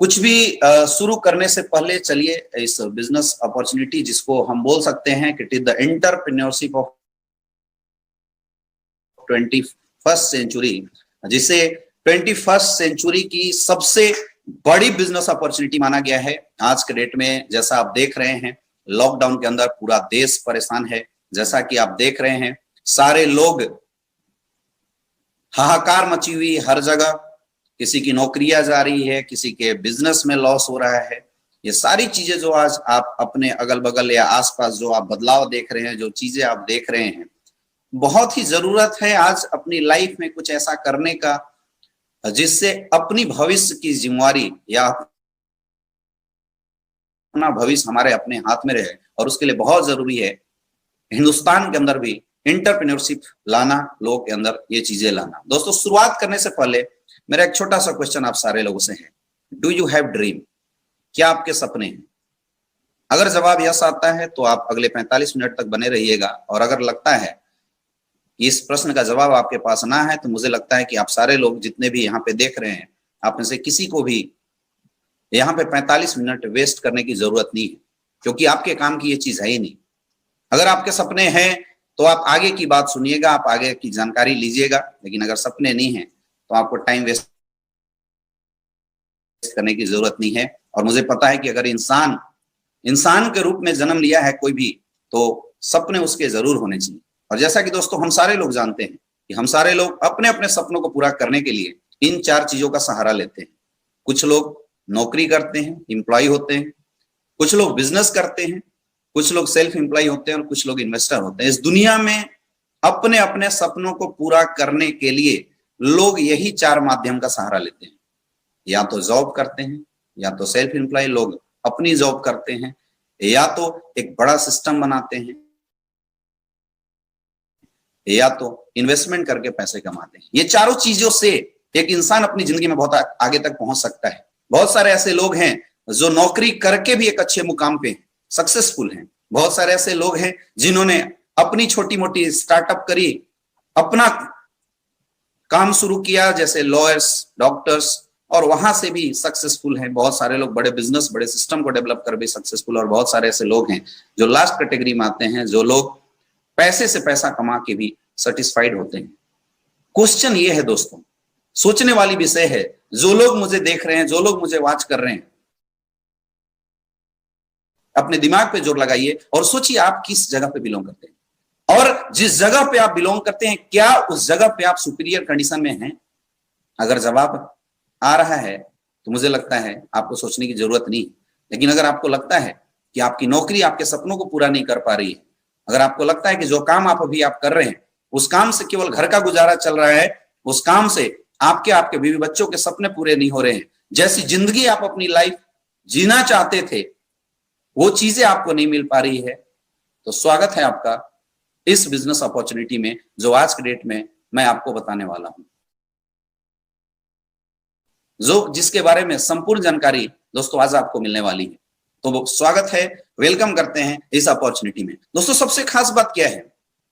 कुछ भी शुरू करने से पहले चलिए इस बिजनेस अपॉर्चुनिटी जिसको हम बोल सकते हैं कि it is the entrepreneurship of 21st century, जिसे 21st सेंचुरी की सबसे बड़ी बिजनेस अपॉर्चुनिटी माना गया है आज के डेट में। जैसा आप देख रहे हैं लॉकडाउन के अंदर पूरा देश परेशान है, जैसा कि आप देख रहे हैं सारे लोग, हाहाकार मची हुई हर जगह, किसी की नौकरियां जा रही है, किसी के बिजनेस में लॉस हो रहा है। ये सारी चीजें जो आज आप अपने अगल बगल या आसपास जो आप बदलाव देख रहे हैं, जो चीजें आप देख रहे हैं, बहुत ही जरूरत है आज अपनी लाइफ में कुछ ऐसा करने का जिससे अपनी भविष्य की जिम्मेवारी या अपना भविष्य हमारे अपने हाथ में रहे। और उसके लिए बहुत जरूरी है हिंदुस्तान के अंदर भी एंटरप्रेन्योरशिप लाना, लोग के अंदर ये चीजें लाना। दोस्तों शुरुआत करने से पहले मेरा एक छोटा सा क्वेश्चन आप सारे लोगों से है, डू यू हैव ड्रीम? क्या आपके सपने हैं? अगर जवाब यस आता है तो आप अगले 45 मिनट तक बने रहिएगा, और अगर लगता है कि इस प्रश्न का जवाब आपके पास ना है तो मुझे लगता है कि आप सारे लोग जितने भी यहाँ पे देख रहे हैं, आप में से किसी को भी यहाँ पे 45 मिनट वेस्ट करने की जरूरत नहीं है, क्योंकि आपके काम की ये चीज है ही नहीं। अगर आपके सपने हैं तो आप आगे की बात सुनिएगा, आप आगे की जानकारी लीजिएगा, लेकिन अगर सपने नहीं है तो आपको टाइम वेस्ट करने की जरूरत नहीं है। और मुझे पता है कि अगर इंसान के रूप में जन्म लिया है कोई भी, तो सपने उसके जरूर होने चाहिए। और जैसा कि दोस्तों हम सारे लोग जानते हैं कि हम सारे लोग अपने अपने सपनों को पूरा करने के लिए इन 4 चीजों का सहारा लेते हैं। कुछ लोग नौकरी करते हैं, एम्प्लॉय होते हैं, कुछ लोग बिजनेस करते हैं, कुछ लोग सेल्फ एम्प्लॉय होते हैं, और कुछ लोग इन्वेस्टर होते हैं। इस दुनिया में अपने अपने सपनों को पूरा करने के लिए लोग यही 4 माध्यम का सहारा लेते हैं। या तो जॉब करते हैं, या तो सेल्फ एम्प्लॉय लोग अपनी जॉब करते हैं, या तो एक बड़ा सिस्टम बनाते हैं, या तो इन्वेस्टमेंट करके पैसे कमाते हैं। ये चारों चीजों से एक इंसान अपनी जिंदगी में बहुत आगे तक पहुंच सकता है। बहुत सारे ऐसे लोग हैं जो नौकरी करके भी एक अच्छे मुकाम पे सक्सेसफुल हैं। बहुत सारे ऐसे लोग हैं जिन्होंने अपनी छोटी मोटी स्टार्टअप करी, अपना काम शुरू किया, जैसे लॉयर्स, डॉक्टर्स, और वहां से भी सक्सेसफुल हैं। बहुत सारे लोग बड़े बिजनेस, बड़े सिस्टम को डेवलप कर भी सक्सेसफुल। और बहुत सारे ऐसे लोग हैं जो लास्ट कैटेगरी में आते हैं, जो लोग पैसे से पैसा कमा के भी सेटिस्फाइड होते हैं। क्वेश्चन ये है दोस्तों, सोचने वाली विषय है, जो लोग मुझे देख रहे हैं, जो लोग मुझे वॉच कर रहे हैं, अपने दिमाग पे जोर लगाइए और सोचिए आप किस जगह पे बिलोंग करते हैं। और जिस जगह पे आप बिलोंग करते हैं, क्या उस जगह पे आप सुपीरियर कंडीशन में हैं? अगर जवाब आ रहा है तो मुझे लगता है आपको सोचने की जरूरत नहीं। लेकिन अगर आपको लगता है कि आपकी नौकरी आपके सपनों को पूरा नहीं कर पा रही है, अगर आपको लगता है कि जो काम आप अभी कर रहे हैं उस काम से केवल घर का गुजारा चल रहा है, उस काम से आपके बीवी बच्चों के सपने पूरे नहीं हो रहे हैं, जैसी जिंदगी आप अपनी लाइफ जीना चाहते थे वो चीजें आपको नहीं मिल पा रही है, तो स्वागत है आपका इस बिजनेस अपॉर्चुनिटी में जो आज के डेट में मैं आपको बताने वाला हूं, जिसके बारे में संपूर्ण जानकारी दोस्तों आज आपको मिलने वाली है। तो स्वागत है, वेलकम करते हैं इस अपॉर्चुनिटी में। दोस्तों सबसे खास बात क्या है,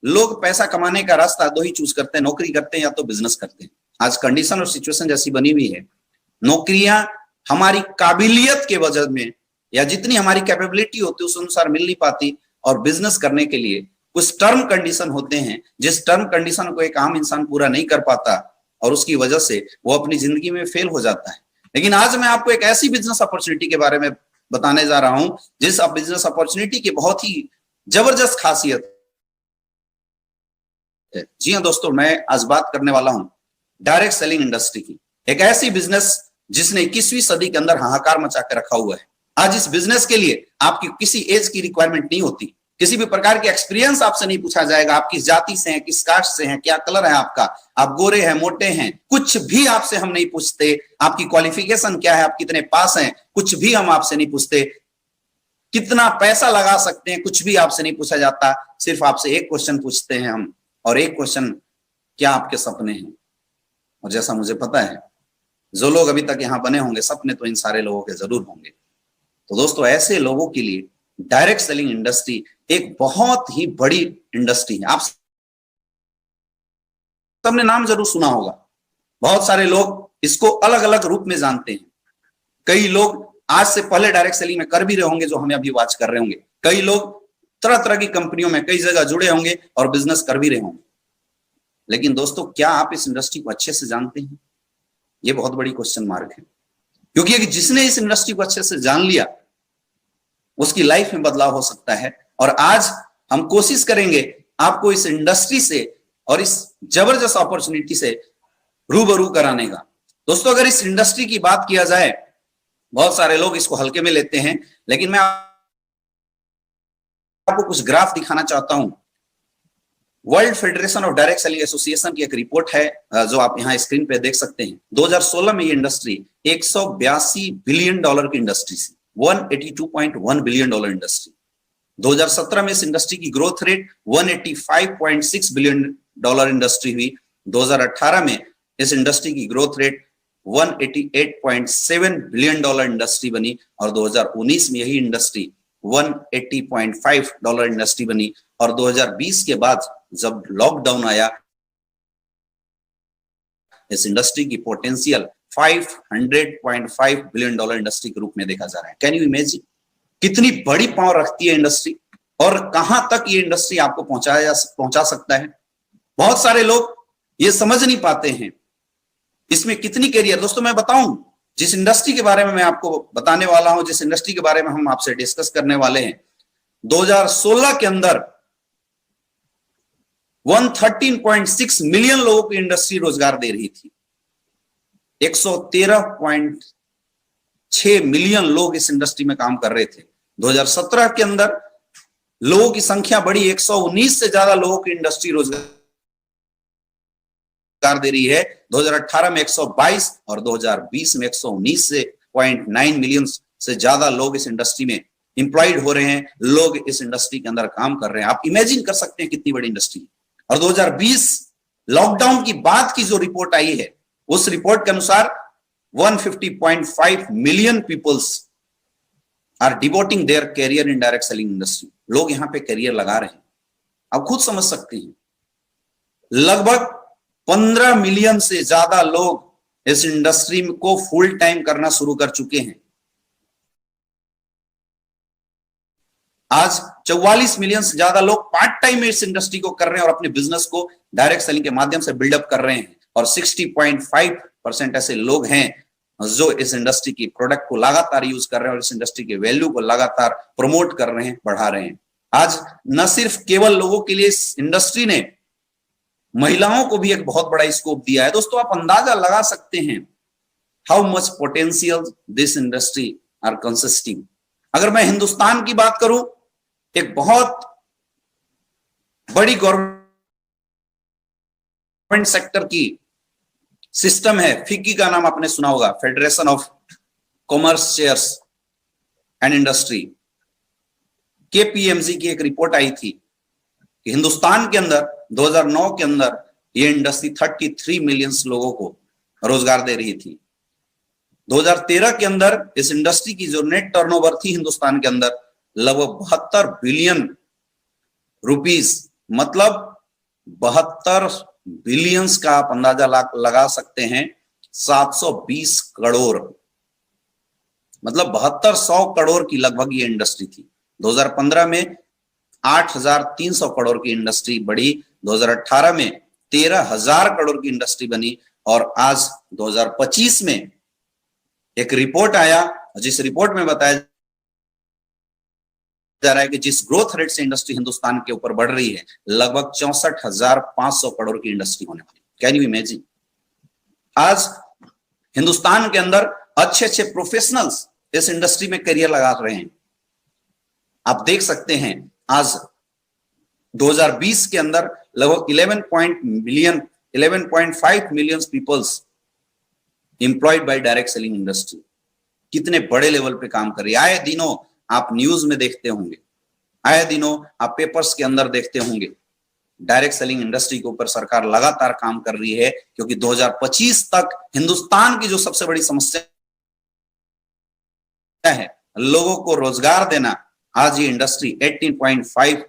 लोग पैसा कमाने का रास्ता 2 ही चूज करते हैं, नौकरी करते हैं या तो बिजनेस करते हैं। आज कंडीशन और सिचुएशन जैसी बनी हुई है, नौकरियां हमारी काबिलियत के वजह में या जितनी हमारी कैपेबिलिटी होती है उस अनुसार मिल नहीं पाती, और बिजनेस करने के लिए कुछ टर्म कंडीशन होते हैं, जिस टर्म कंडीशन को एक आम इंसान पूरा नहीं कर पाता और उसकी वजह से वो अपनी जिंदगी में फेल हो जाता है। लेकिन आज मैं आपको एक ऐसी बिजनेस अपॉर्चुनिटी के बारे में बताने जा रहा हूं जिस बिजनेस अपॉर्चुनिटी की बहुत ही जबरदस्त खासियत है। जी हाँ दोस्तों, मैं आज बात करने वाला हूं डायरेक्ट सेलिंग इंडस्ट्री की, एक ऐसी बिजनेस जिसने 21वीं सदी के अंदर हाहाकार मचा के रखा हुआ है। आज इस बिजनेस के लिए आपकी किसी एज की रिक्वायरमेंट नहीं होती, किसी भी प्रकार की एक्सपीरियंस आपसे नहीं पूछा जाएगा, आप किस जाति से हैं, किस कास्ट से हैं, क्या कलर है आपका, आप गोरे हैं, मोटे हैं, कुछ भी आपसे हम नहीं पूछते। आपकी क्वालिफिकेशन क्या है, आप कितने पास हैं, कुछ भी हम आपसे नहीं पूछते। कितना पैसा लगा सकते हैं, कुछ भी आपसे नहीं पूछा जाता। सिर्फ आपसे एक क्वेश्चन पूछते हैं हम, और एक क्वेश्चन, क्या आपके सपने हैं? और जैसा मुझे पता है जो लोग अभी तक यहां बने होंगे, सपने तो इन सारे लोगों के जरूर होंगे। तो दोस्तों ऐसे लोगों के लिए डायरेक्ट सेलिंग इंडस्ट्री एक बहुत ही बड़ी इंडस्ट्री है। आप सबने नाम जरूर सुना होगा, बहुत सारे लोग इसको अलग अलग रूप में जानते हैं। कई लोग आज से पहले डायरेक्ट सेलिंग में कर भी रहे होंगे जो हमें अभी वॉच कर रहे होंगे। कई लोग तरह तरह की कंपनियों में कई जगह जुड़े होंगे और बिजनेस कर भी रहे होंगे। लेकिन दोस्तों, क्या आप इस इंडस्ट्री को अच्छे से जानते हैं? ये बहुत बड़ी क्वेश्चन मार्क है, क्योंकि जिसने इस इंडस्ट्री को अच्छे से जान लिया उसकी लाइफ में बदलाव हो सकता है। और आज हम कोशिश करेंगे आपको इस इंडस्ट्री से और इस जबरदस्त अपॉर्चुनिटी से रूबरू कराने का। दोस्तों, अगर इस इंडस्ट्री की बात किया जाए, बहुत सारे लोग इसको हल्के में लेते हैं, लेकिन मैं आपको कुछ ग्राफ दिखाना चाहता हूं। World federation of direct selling association की एक रिपोर्ट है जो आप यहां स्क्रीन पे देख सकते हैं। 2016 में ये इंडस्ट्री 182 बिलियन डॉलर की इंडस्ट्री थी, 182.1 बिलियन डॉलर इंडस्ट्री। 2017 में इस इंडस्ट्री की growth rate 185.6 billion dollar industry हुई। 2018 में इस इंडस्ट्री की growth rate 188.7 billion dollar industry बनी और 2019 में यही इंडस्ट्री 180.5 डॉलर इंडस्ट्री बनी। और 2020 के बाद जब लॉकडाउन आया, इस इंडस्ट्री की पोटेंशियल 500.5 बिलियन डॉलर इंडस्ट्री के रूप में देखा जा रहा है। कैन यू इमेजिन कितनी बड़ी पावर रखती है इंडस्ट्री और कहां तक ये इंडस्ट्री आपको पहुंचा सकता है। बहुत सारे लोग ये समझ नहीं पाते हैं इसमें कितनी कैरियर। दोस्तों, मैं बताऊं, जिस इंडस्ट्री के बारे में मैं आपको बताने वाला हूं, जिस इंडस्ट्री के बारे में हम आपसे डिस्कस करने वाले हैं, 2016 के अंदर 113.6 मिलियन लोगों को इंडस्ट्री रोजगार दे रही थी। 113.6 मिलियन लोग इस इंडस्ट्री में काम कर रहे थे। 2017 के अंदर लोगों की संख्या बढ़ी, 119 से ज्यादा लोगों की इंडस्ट्री रोजगार दे रही है। 2018 में 122 और 2020 में 119 से 0.9 मिलियन से ज्यादा लोग इस इंडस्ट्री में इंप्लॉयड हो रहे हैं। लोग इस इंडस्ट्री के अंदर काम कर रहे हैं। आप इमेजिन कर सकते हैं कितनी बड़ी इंडस्ट्री। और 2020 लॉकडाउन की बाद की जो रिपोर्ट आई है, उस रिपोर्ट के अनुसार 150.5 million peoples are devoting their career in direct selling industry. लोग यहां पे कैरियर लगा रहे हैं। आप खुद समझ सकते हैं, लगभग 15 मिलियन से ज्यादा लोग इस इंडस्ट्री को फुल टाइम करना शुरू कर चुके हैं। आज 44 मिलियन से ज्यादा लोग पार्ट टाइम इस इंडस्ट्री को कर रहे हैं और अपने बिजनेस को डायरेक्ट सेलिंग के माध्यम से बिल्डअप कर रहे हैं। और 60.5% ऐसे लोग हैं जो इस इंडस्ट्री की प्रोडक्ट को लगातार यूज कर रहे हैं और इस इंडस्ट्री के वैल्यू को लगातार प्रमोट कर रहे हैं, बढ़ा रहे हैं। आज न सिर्फ केवल लोगों के लिए इस इंडस्ट्री ने महिलाओं को भी एक बहुत बड़ा स्कोप दिया है। दोस्तों, आप अंदाजा लगा सकते हैं how much potential this industry are consisting. अगर मैं हिंदुस्तान की बात करूं, एक बहुत बड़ी गवर्नमेंट सेक्टर की सिस्टम है, फिक्की का नाम आपने सुना होगा, federation of commerce chairs and industry. KPMG की एक रिपोर्ट आई थी कि हिंदुस्तान के अंदर 2009 के अंदर ये इंडस्ट्री 33 मिलियन लोगों को रोजगार दे रही थी। 2013 के अंदर इस इंडस्ट्री की जो नेट टर्नओवर थी हिंदुस्तान के अंदर लगभग 72 बिलियन रुपीस, मतलब 72 बिलियंस का आप अंदाजा लगा सकते हैं। 720 करोड़, मतलब 7200 करोड़ की लगभग ये इंडस्ट्री थी। 2015 में 8,300 करोड़ की इंडस्ट्री बढ़ी, 2018 में 13,000 करोड़ की इंडस्ट्री बनी और आज 2025 में एक रिपोर्ट आया जिस रिपोर्ट में बताया जा रहा है कि जिस ग्रोथ रेट से इंडस्ट्री हिंदुस्तान के ऊपर बढ़ रही है, लगभग 64,500 करोड़ की इंडस्ट्री होने वाली। Can you imagine? आज हिंदुस्तान के अंदर अच्छे अच्छे प्रोफेशनल्स इस इंडस्ट्री में करियर लगा रहे हैं। आप देख सकते हैं आज 2020 के अंदर लगभग 11.5 million peoples employed by direct selling industry. कितने बड़े लेवल पे काम कर रही है। आए दिनों आप न्यूज में देखते होंगे, आए दिनों आप पेपर्स के अंदर देखते होंगे, डायरेक्ट सेलिंग इंडस्ट्री के ऊपर सरकार लगातार काम कर रही है, क्योंकि 2025 तक हिंदुस्तान की जो सबसे बड़ी समस्या है लोगों को रोजगार देना, आज ये इंडस्ट्री 18.5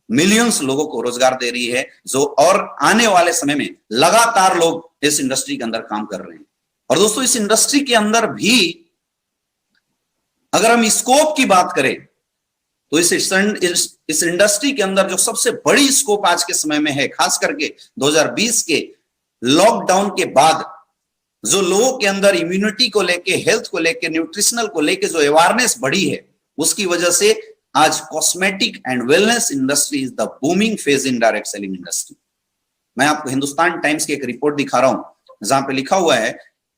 मिलियंस लोगों को रोजगार दे रही है, जो और आने वाले समय में लगातार लोग इस इंडस्ट्री के अंदर काम कर रहे हैं। और दोस्तों, इस इंडस्ट्री के अंदर भी अगर हम स्कोप की बात करें तो इस इंडस्ट्री के अंदर जो सबसे बड़ी स्कोप आज के समय में है, खास करके 2020 के लॉकडाउन के बाद जो लोगों के अंदर इम्यूनिटी को लेके, हेल्थ को लेके, न्यूट्रिशनल को लेके जो अवेयरनेस बढ़ी है, उसकी वजह से आज cosmetic and wellness industry is the booming phase in direct selling industry. मैं आपको हिंदुस्तान टाइम्स की एक रिपोर्ट दिखा रहा हूं जहां पे लिखा हुआ है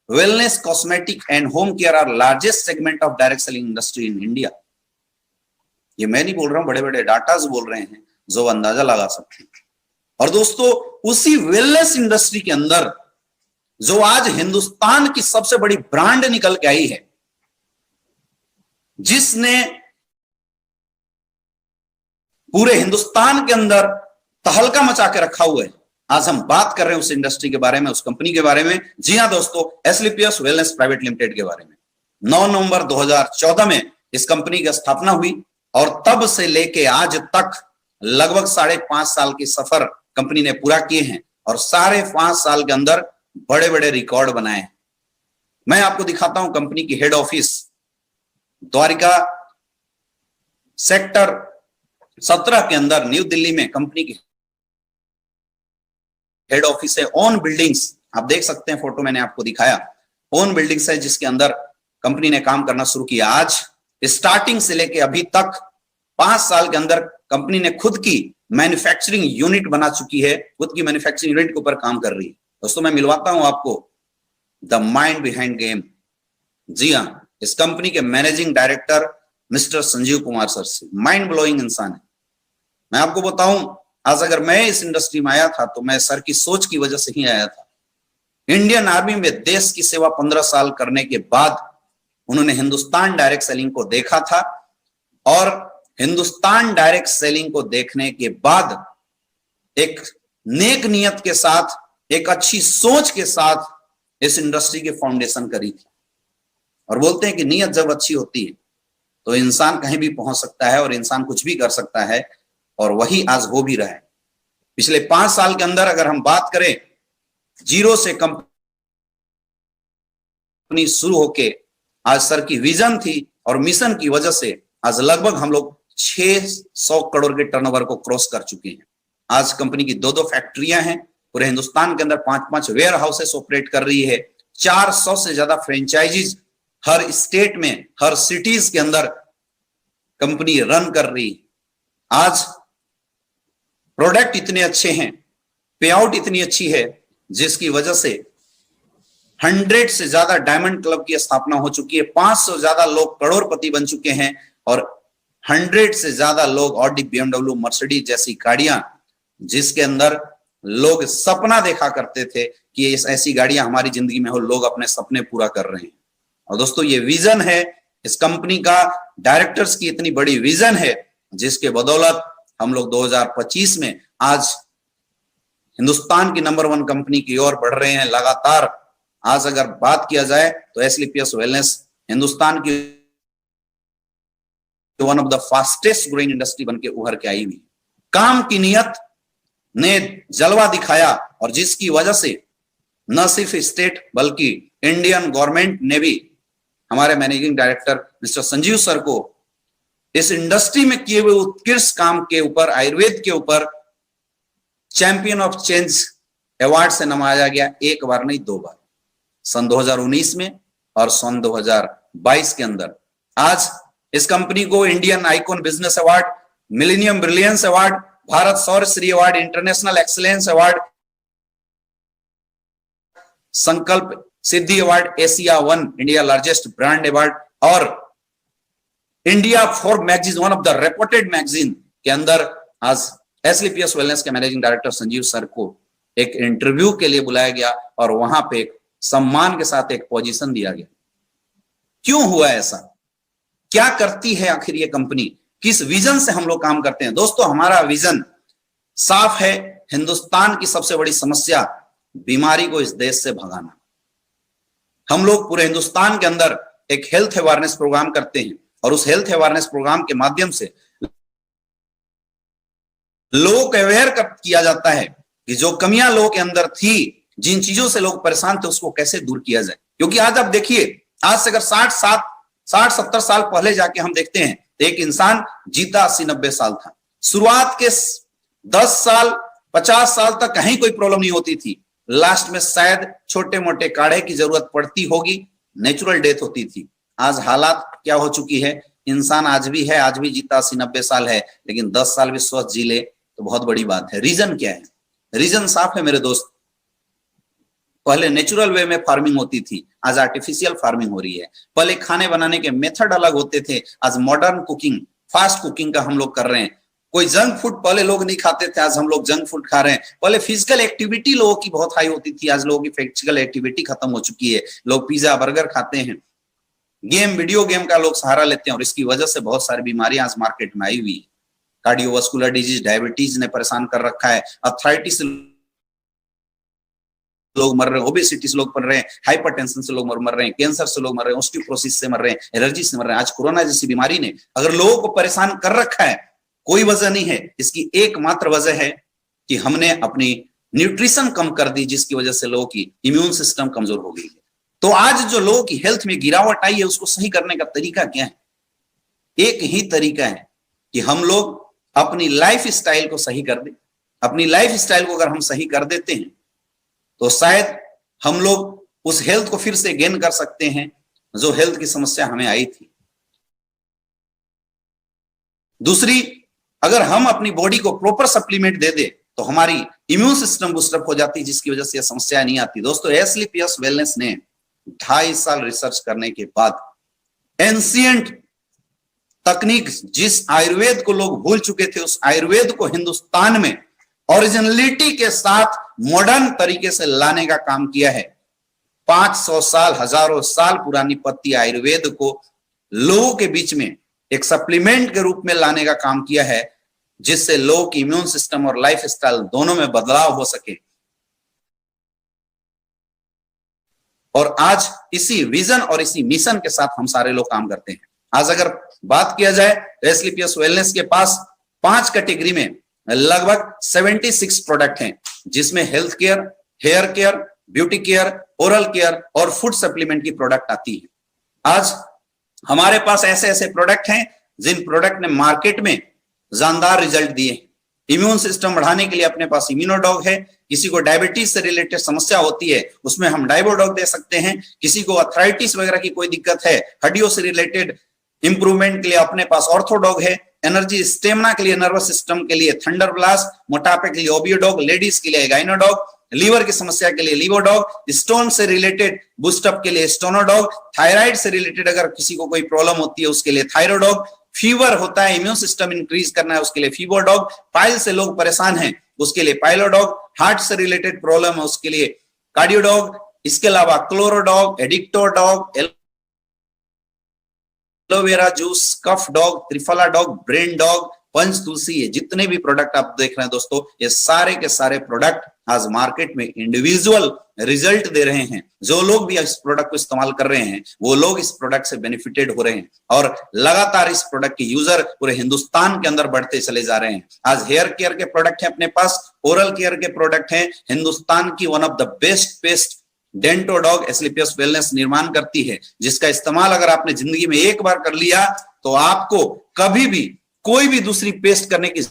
wellness, cosmetic and home care are largest segment of direct selling industry in India. ये मैं नहीं बोल रहा हूं, बड़े बड़े डाटाज बोल रहे हैं जो अंदाजा लगा सकते हैं। और दोस्तों, उसी वेलनेस इंडस्ट्री के अंदर जो आज हिंदुस्तान की सबसे बड़ी ब्रांड निकल के आई है, जिसने पूरे हिंदुस्तान के अंदर तहलका मचा के रखा हुआ है, आज हम बात कर रहे हैं उस इंडस्ट्री के बारे में, उस कंपनी के बारे में। जी हां दोस्तों, एस्क्लेपियस वेलनेस प्राइवेट लिमिटेड के बारे में। 9 नवंबर 2014 में इस कंपनी की स्थापना हुई और तब से लेके आज तक लगभग 5.5 साल की सफर कंपनी ने पूरा किए हैं और 5.5 साल के अंदर बड़े बड़े रिकॉर्ड बनाए हैं। मैं आपको दिखाता हूं कंपनी की हेड ऑफिस, द्वारिका सेक्टर 17 के अंदर न्यू दिल्ली में कंपनी की हेड ऑफिस है। ओन बिल्डिंग्स आप देख सकते हैं, फोटो मैंने आपको दिखाया, ओन बिल्डिंग्स है जिसके अंदर कंपनी ने काम करना शुरू किया। आज स्टार्टिंग से लेके अभी तक 5 साल के अंदर कंपनी ने खुद की मैन्युफैक्चरिंग यूनिट बना चुकी है, खुद की मैन्युफैक्चरिंग यूनिट के ऊपर काम कर रही है। दोस्तों, मैं मिलवाता हूं आपको द माइंड बिहाइंड गेम। जी हां, इस कंपनी के managing director mister Sanjeev Kumar sir से। माइंड ब्लोइंग इंसान है। मैं आपको बताऊं, आज अगर मैं इस इंडस्ट्री में आया था तो मैं सर की सोच की वजह से ही आया था। इंडियन आर्मी में देश की सेवा 15 साल करने के बाद उन्होंने हिंदुस्तान डायरेक्ट सेलिंग को देखा था और हिंदुस्तान डायरेक्ट सेलिंग को देखने के बाद एक नेक नियत के साथ, एक अच्छी सोच के साथ इस इंडस्ट्री की फाउंडेशन करी थी। और बोलते हैं कि नियत जब अच्छी होती है तो इंसान कहीं भी पहुंच सकता है और इंसान कुछ भी कर सकता है, और वही आज हो भी रहा है। पिछले 5 साल के अंदर अगर हम बात करें, जीरो से कंपनी शुरू होके आज सर की विजन थी और मिशन की वजह से आज लगभग हम लोग 600 करोड़ के टर्नओवर को क्रॉस कर चुके हैं। आज कंपनी की 2 फैक्ट्रियां हैं, पूरे हिंदुस्तान के अंदर 5 वेयर हाउसेस ऑपरेट कर रही है, 400 से ज्यादा फ्रेंचाइजीज हर स्टेट में, हर सिटीज के अंदर कंपनी रन कर रही है। आज प्रोडक्ट इतने अच्छे हैं, पे आउट इतनी अच्छी है, जिसकी वजह से 100 से ज्यादा डायमंड क्लब की स्थापना हो चुकी है, 500 से ज्यादा लोग करोड़पति बन चुके हैं और 100 से ज्यादा लोग ऑडी, BMW, मर्सिडीज जैसी गाड़ियां, जिसके अंदर लोग सपना देखा करते थे कि ऐसी गाड़ियां हमारी जिंदगी में हो, लोग अपने सपने पूरा कर रहे हैं। और दोस्तों, ये विजन है इस कंपनी का, डायरेक्टर्स की इतनी बड़ी विजन है जिसके बदौलत हम लोग 2025 में आज हिंदुस्तान की नंबर 1 कंपनी की ओर बढ़ रहे हैं लगातार। आज अगर बात किया जाए तो एस्क्लेपियस वेलनेस हिंदुस्तान की one of the fastest growing industry बनके उभर के आई हुई। काम की नियत ने जलवा दिखाया और जिसकी वजह से न सिर्फ स्टेट बल्कि इंडियन गवर्नमेंट ने भी हमारे managing director mister Sanjeev sir को इस इंडस्ट्री में किए हुए उत्कृष्ट काम के ऊपर, आयुर्वेद के ऊपर चैंपियन ऑफ चेंज अवार्ड से नवाजा गया। 1 बार नहीं 2 बार, सन 2019 में और सन 2022 के अंदर। आज इस कंपनी को Indian icon business award, millennium brilliance award, Bharat सौर Shri award, international excellence award, Sankalp Siddhi award, Asia 1 India largest brand award और India 4 magazine, one of the reputed magazine के अंदर आज एस्क्लेपियस वेलनेस के मैनेजिंग डायरेक्टर संजीव सर को एक इंटरव्यू के लिए बुलाया गया और वहां पे एक सम्मान के साथ एक पोजीशन दिया गया। क्यों हुआ ऐसा? क्या करती है आखिर ये कंपनी? किस विजन से हम लोग काम करते हैं? दोस्तों, हमारा विजन साफ है। हिंदुस्तान की सबसे बड़ी समस्या बीमारी को इस देश से भगाना। हम लोग पूरे हिंदुस्तान के अंदर एक हेल्थ अवेयरनेस प्रोग्राम करते हैं और उस हेल्थ अवेयरनेस प्रोग्राम के माध्यम से लोगों को अवेयर किया जाता है कि जो कमियां लोगों के अंदर थी, जिन चीजों से लोग परेशान थे, उसको कैसे दूर किया जाए। क्योंकि आज आप देखिए, आज से अगर 60 60-70 साल पहले जाके हम देखते हैं तो एक इंसान जीता 80-90 साल था। शुरुआत के 10 साल 50 साल तक कहीं कोई प्रॉब्लम नहीं होती थी, लास्ट में शायद छोटे मोटे काढ़े की जरूरत पड़ती होगी, नेचुरल डेथ होती थी। आज हालात क्या हो चुकी है, इंसान आज भी है, आज भी जीता 80-90 साल है, लेकिन 10 साल भी स्वस्थ जी ले तो बहुत बड़ी बात है। रीजन क्या है? रीजन साफ है मेरे दोस्त। पहले नेचुरल वे में फार्मिंग होती थी, आज आर्टिफिशियल फार्मिंग हो रही है। पहले खाने बनाने के मेथड अलग होते थे, आज मॉडर्न कुकिंग, फास्ट कुकिंग का हम लोग कर रहे हैं। कोई जंक फूड पहले लोग नहीं खाते थे, आज हम लोग जंक फूड खा रहे हैं। पहले फिजिकल एक्टिविटी लोगों की बहुत हाई होती थी, आज लोगों की फिजिकल एक्टिविटी खत्म हो चुकी है। लोग पिज्जा बर्गर खाते हैं, गेम वीडियो गेम का लोग सहारा लेते हैं, और इसकी वजह से बहुत सारी बीमारियां आज मार्केट में आई हुई है। कार्डियोवास्कुलर डिजीज, डायबिटीज ने परेशान कर रखा है, अर्थराइटिस लोग मर रहे हैं, ओबेसिटी से लोग मर रहे हैं, हाइपरटेंशन से लोग मर रहे हैं, कैंसर से लोग मर रहे हैं, ऑस्टियोपोरोसिस से मर रहे हैं, एलर्जी से मर रहे हैं। आज कोरोना जैसी बीमारी ने अगर लोगों को परेशान कर रखा है, कोई वजह नहीं है, इसकी एकमात्र वजह है कि हमने अपनी न्यूट्रिशन कम कर दी, जिसकी वजह से लोगों की इम्यून सिस्टम कमजोर हो गई है। तो आज जो लोगों की हेल्थ में गिरावट आई है, उसको सही करने का तरीका क्या है? एक ही तरीका है कि हम लोग अपनी लाइफ स्टाइल को सही कर दें। अपनी लाइफ स्टाइल को अगर हम सही कर देते हैं तो शायद हम लोग उस हेल्थ को फिर से गेन कर सकते हैं जो हेल्थ की समस्या हमें आई थी। दूसरी, अगर हम अपनी बॉडी को प्रॉपर सप्लीमेंट दे दे तो हमारी इम्यून सिस्टम बूस्टअप हो जाती है, जिसकी वजह से यह समस्या नहीं आती। दोस्तों, एस्क्लेपियस वेलनेस ने 2.5 साल रिसर्च करने के बाद एंशिएंट तकनीक, जिस आयुर्वेद को लोग भूल चुके थे, उस आयुर्वेद को हिंदुस्तान में ओरिजिनलिटी के साथ मॉडर्न तरीके से लाने का काम किया है। 500 साल, हजारों साल पुरानी पत्ती आयुर्वेद को लोगों के बीच में एक सप्लीमेंट के रूप में लाने का काम किया है, जिससे लोगों की इम्यून सिस्टम और लाइफ स्टाइल दोनों में बदलाव हो सके। और आज इसी विजन और इसी मिशन के साथ हम सारे लोग काम करते हैं। आज अगर बात किया जाए तो एस्क्लेपियस वेलनेस के पास 5 कैटेगरी में लगभग 76 प्रोडक्ट हैं, जिसमें health care, hair care, beauty care, oral care और फूड सप्लीमेंट की प्रोडक्ट आती है। आज हमारे पास ऐसे ऐसे प्रोडक्ट हैं जिन प्रोडक्ट ने मार्केट में जानदार रिजल्ट दिए। इम्यून सिस्टम बढ़ाने के लिए अपने पास इम्यूनोडॉग है। किसी को डायबिटीज से रिलेटेड समस्या होती है, उसमें हम डाइबोडॉग दे सकते हैं। किसी को अर्थराइटिस वगैरह की कोई दिक्कत है, हड्डियों से रिलेटेड इंप्रूवमेंट के लिए अपने पास ऑर्थोडॉग है। एनर्जी स्टेमिना के लिए, नर्वस सिस्टम के लिए थंडर ब्लास्ट, मोटापे के लिए ओबियोडॉग, लेडीज के लिए गाइनोडॉग, लीवर की समस्या के लिए लीवोडॉग, स्टोन से रिलेटेड बूस्टअप के लिए स्टोनोडॉग, थायराइड से रिलेटेड अगर किसी को कोई प्रॉब्लम होती है उसके लिए थायरोडॉग, फीवर होता है, इम्यून सिस्टम इंक्रीज करना है उसके लिए फीवरडॉग, पाइल से लोग परेशान हैं उसके लिए पाइलोडॉग, हार्ट से रिलेटेड प्रॉब्लम है उसके लिए कार्डियोडॉग, इसके अलावा क्लोरोडॉग, एडिक्टोडॉग, एलोवेरा जूस, कफ डॉग, त्रिफला डॉग, ब्रेन डॉग, पंच तुलसी, ये जितने भी प्रोडक्ट आप देख रहे हैं दोस्तों, ये सारे के सारे प्रोडक्ट आज मार्केट में इंडिविजुअल रिजल्ट दे रहे हैं। जो लोग भी इस प्रोडक्ट को इस्तेमाल कर रहे हैं वो लोग इस प्रोडक्ट से बेनिफिटेड हो रहे हैं और लगातार इस प्रोडक्ट के यूजर पूरे हिंदुस्तान के अंदर बढ़ते चले जा रहे हैं। आज हेयर केयर के प्रोडक्ट है अपने पास, ओरल केयर के प्रोडक्ट हैं। हिंदुस्तान की one of the best paste डेंटोडॉग एस्क्लेपियस वेलनेस निर्माण करती है, जिसका इस्तेमाल अगर आपने जिंदगी में एक बार कर लिया तो आपको कभी भी कोई भी दूसरी पेस्ट करने की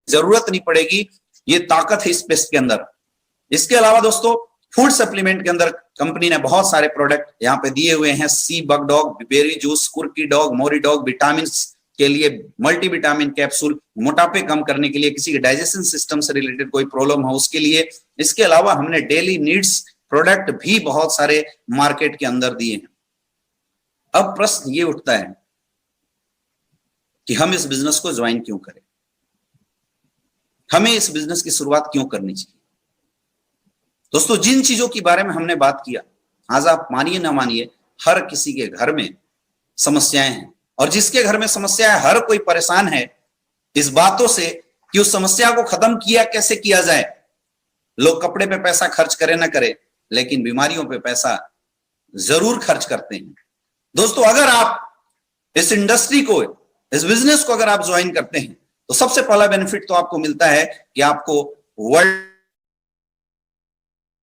जरूरत नहीं पड़ेगी। ये ताकत है इस पेस्ट के अंदर। इसके अलावा दोस्तों, फूड सप्लीमेंट के अंदर कंपनी ने बहुत सारे प्रोडक्ट यहाँ पे दिए हुए हैं। सी बग डॉग, बेरी जूस, कुर्की डॉग, मोरी डॉग, विटामिन के लिए मल्टीविटामिन कैप्सूल, मोटापे कम करने के लिए, किसी के डाइजेशन सिस्टम से रिलेटेड कोई प्रॉब्लम हो उसके लिए। इसके अलावा हमने डेली नीड्स प्रोडक्ट भी बहुत सारे मार्केट के अंदर दिए हैं। अब प्रश्न ये उठता है कि हम इस बिजनेस को ज्वाइन क्यों करें, हमें इस बिजनेस की शुरुआत क्यों करनी चाहिए। दोस्तों, जिन चीजों के बारे में हमने बात किया, आज आप मानिए ना मानिए, हर किसी के घर में समस्याएं हैं, और जिसके घर में समस्या है हर कोई परेशान है इस बातों से कि उस समस्या को खत्म किया कैसे किया जाए। लोग कपड़े पे पैसा खर्च करे ना करे, लेकिन बीमारियों पे पैसा जरूर खर्च करते हैं। दोस्तों, अगर आप इस इंडस्ट्री को, इस बिजनेस को अगर आप ज्वाइन करते हैं तो सबसे पहला बेनिफिट तो आपको मिलता है कि आपको world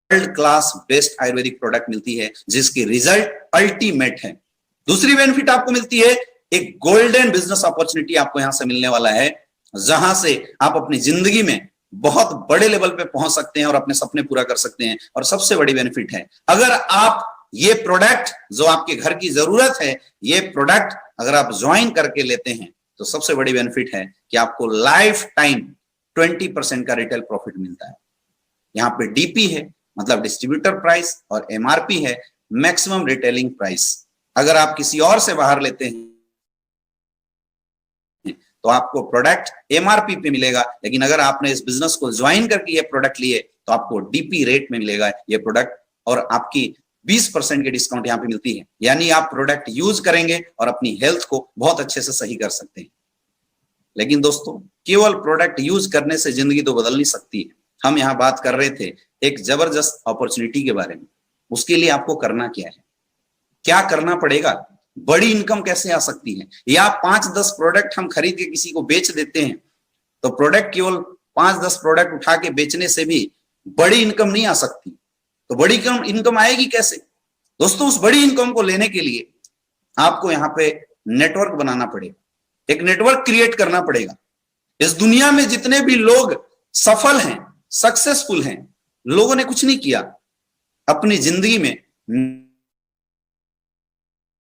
world class best Ayurvedic product मिलती है जिसकी रिजल्ट अल्टीमेट है। दूसरी बेनिफिट आपको मिलती है, एक गोल्डन बिजनेस अपॉर्चुनिटी आपको यहां से मिलने वाला है, जहां से आप अपनी जिंदगी में बहुत बड़े लेवल पे पहुंच सकते हैं और अपने सपने पूरा कर सकते हैं। और सबसे बड़ी बेनिफिट है, अगर आप ये प्रोडक्ट जो आपके घर की जरूरत है, ये प्रोडक्ट अगर आप ज्वाइन करके लेते हैं तो सबसे बड़ी बेनिफिट है कि आपको लाइफ टाइम 20% का रिटेल प्रॉफिट मिलता है। यहां पे डीपी है, मतलब डिस्ट्रीब्यूटर प्राइस, और एमआरपी है, मैक्सिमम रिटेलिंग प्राइस। अगर आप किसी और से बाहर लेते हैं तो आपको प्रोडक्ट एमआरपी पे मिलेगा, लेकिन अगर आपने इस बिजनेस को ज्वाइन करके ये प्रोडक्ट लिए तो आपको डीपी रेट में मिलेगा ये प्रोडक्ट, और आपकी 20% की डिस्काउंट यहां पे मिलती है। यानी आप प्रोडक्ट यूज करेंगे और अपनी हेल्थ को बहुत अच्छे से सही कर सकते हैं। लेकिन दोस्तों, केवल प्रोडक्ट यूज करने से जिंदगी तो बदल नहीं सकती है। हम यहाँ बात कर रहे थे एक जबरदस्त अपॉर्चुनिटी के बारे में। उसके लिए आपको करना क्या है, क्या करना पड़ेगा, बड़ी इनकम कैसे आ सकती है। या 5-10 प्रोडक्ट हम खरीद के किसी को बेच देते हैं तो प्रोडक्ट, केवल 5-10 प्रोडक्ट उठा के बेचने से भी बड़ी इनकम नहीं आ सकती। तो बड़ी इनकम आएगी कैसे दोस्तों? उस बड़ी इनकम को लेने के लिए आपको यहाँ पे नेटवर्क बनाना पड़ेगा, एक नेटवर्क क्रिएट करना पड़ेगा। इस दुनिया में जितने भी लोग सफल हैं, सक्सेसफुल हैं, लोगों ने कुछ नहीं किया, अपनी जिंदगी में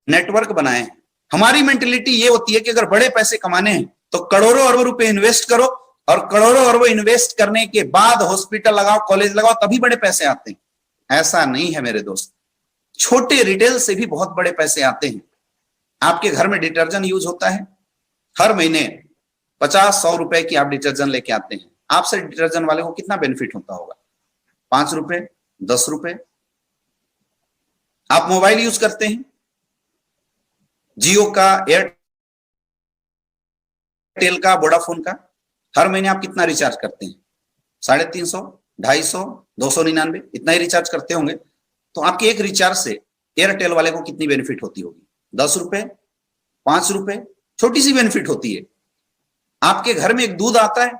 नेटवर्क बनाए हैं। हमारी मेंटेलिटी ये होती है कि अगर बड़े पैसे कमाने हैं तो करोड़ों अरबों रुपए इन्वेस्ट करो, और करोड़ों अरबों इन्वेस्ट करने के बाद हॉस्पिटल लगाओ, कॉलेज लगाओ, तभी बड़े पैसे आते हैं। ऐसा नहीं है मेरे दोस्त। छोटे रिटेल से भी बहुत बड़े पैसे आते हैं। आपके घर में डिटर्जेंट यूज होता है, हर महीने 50-100 रुपए की आप डिटर्जेंट लेके आते हैं। आपसे डिटर्जेंट वाले को कितना बेनिफिट होता होगा? 5 रुपए, 10 रुपए। आप मोबाइल यूज करते हैं, जियो का, एयरटेल का, वोडाफोन का, हर महीने आप कितना रिचार्ज करते हैं? 350, 250, 299, इतना ही रिचार्ज करते होंगे। तो आपके एक रिचार्ज से एयरटेल वाले को कितनी बेनिफिट होती होगी? 10 रुपए, 5 रुपए, छोटी सी बेनिफिट होती है। आपके घर में एक दूध आता है,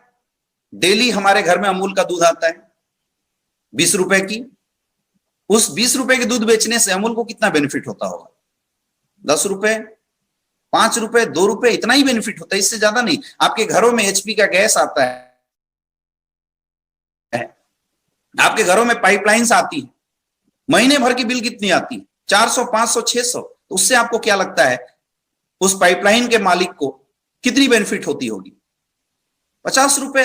डेली हमारे घर में अमूल का दूध आता है 20 रुपए की। उस 20 रुपए के दूध बेचने से अमूल को कितना बेनिफिट होता होगा? 10 रुपए, 5 रुपए, 2 रुपए, इतना ही बेनिफिट होता है, इससे ज्यादा नहीं। आपके घरों में एचपी का गैस आता है, आपके घरों में पाइपलाइंस आती है, महीने भर की बिल कितनी आती है? 400, 500, 600। तो उससे आपको क्या लगता है उस पाइपलाइन के मालिक को कितनी बेनिफिट होती होगी? 50 रुपए,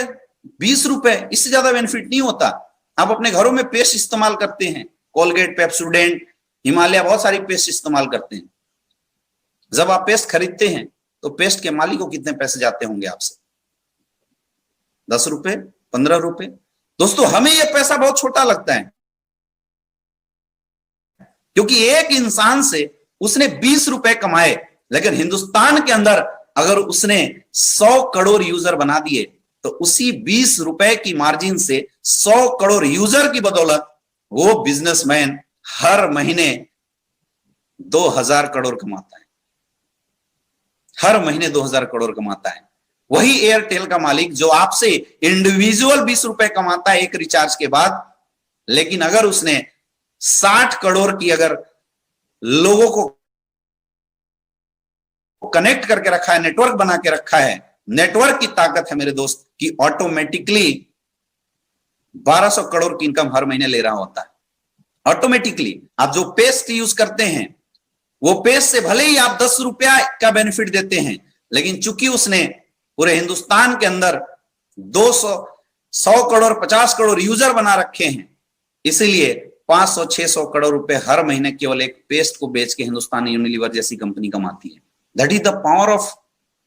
20 रुपए, इससे ज्यादा बेनिफिट नहीं होता। आप अपने घरों में पेस्ट इस्तेमाल करते हैं, कोलगेट, पेप्सोडेंट, हिमालय, बहुत सारी पेस्ट इस्तेमाल करते हैं। जब आप पेस्ट खरीदते हैं तो पेस्ट के मालिक को कितने पैसे जाते होंगे आपसे? 10 रुपए, 15 रुपए। दोस्तों, हमें यह पैसा बहुत छोटा लगता है, क्योंकि एक इंसान से उसने 20 रुपए कमाए, लेकिन हिंदुस्तान के अंदर अगर उसने 100 करोड़ यूजर बना दिए तो उसी 20 रुपए की मार्जिन से 100 करोड़ यूजर की बदौलत वो बिजनेसमैन हर महीने 2000 करोड़ कमाता है। हर महीने 2000 करोड़ कमाता है। वही एयरटेल का मालिक जो आपसे इंडिविजुअल 20 रुपए कमाता है एक रिचार्ज के बाद, लेकिन अगर उसने 60 करोड़ की अगर लोगों को कनेक्ट करके रखा है, नेटवर्क बना के रखा है, नेटवर्क की ताकत है मेरे दोस्त कि ऑटोमेटिकली 1200 करोड़ की इनकम हर महीने ले रहा होता है। ऑटोमेटिकली आप जो पेस्ट यूज करते हैं, वो पेस्ट से भले ही आप 10 रुपया का बेनिफिट देते हैं, लेकिन चूंकि उसने पूरे हिंदुस्तान के अंदर 200, 100 करोड़, 50 करोड़ यूजर बना रखे हैं, इसीलिए 500, 600 करोड़ रुपए हर महीने केवल एक पेस्ट को बेच के हिंदुस्तान यूनिलीवर जैसी कंपनी कमाती है। That is the power of